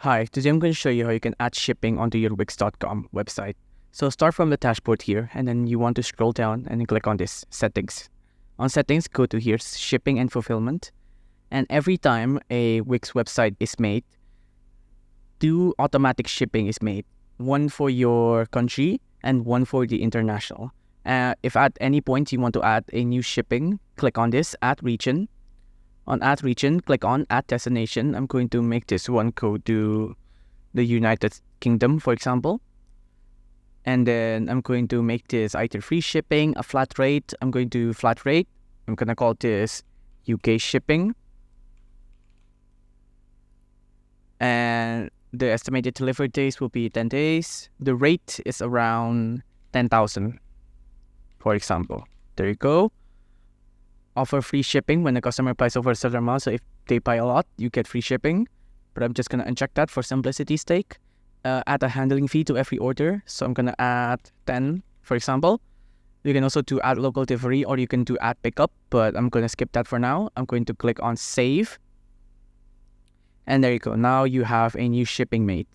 Hi, today I'm going to show you how you can add shipping onto your Wix.com website. So start from the dashboard here, and then you want to scroll down and then click on this settings. On settings, go to here, shipping and fulfillment. And every time a Wix website is made, two automatic shipping is made. One for your country and one for the international. If at any point you want to add a new shipping, click on this, add region. On add region, click on add destination. I'm going to make this one go to the United Kingdom, for example. And then I'm going to make this either free shipping, a flat rate. I'm going to flat rate. I'm going to call this UK shipping. And the estimated delivery days will be 10 days. The rate is around 10,000, for example. There you go. Offer free shipping when the customer buys over a certain amount. So if they buy a lot, you get free shipping. But I'm just going to uncheck that for simplicity's sake. Add a handling fee to every order. So I'm going to add 10, for example. You can also do add local delivery, or you can do add pickup, but I'm going to skip that for now. I'm going to click on save. And there you go. Now you have a new shipping made.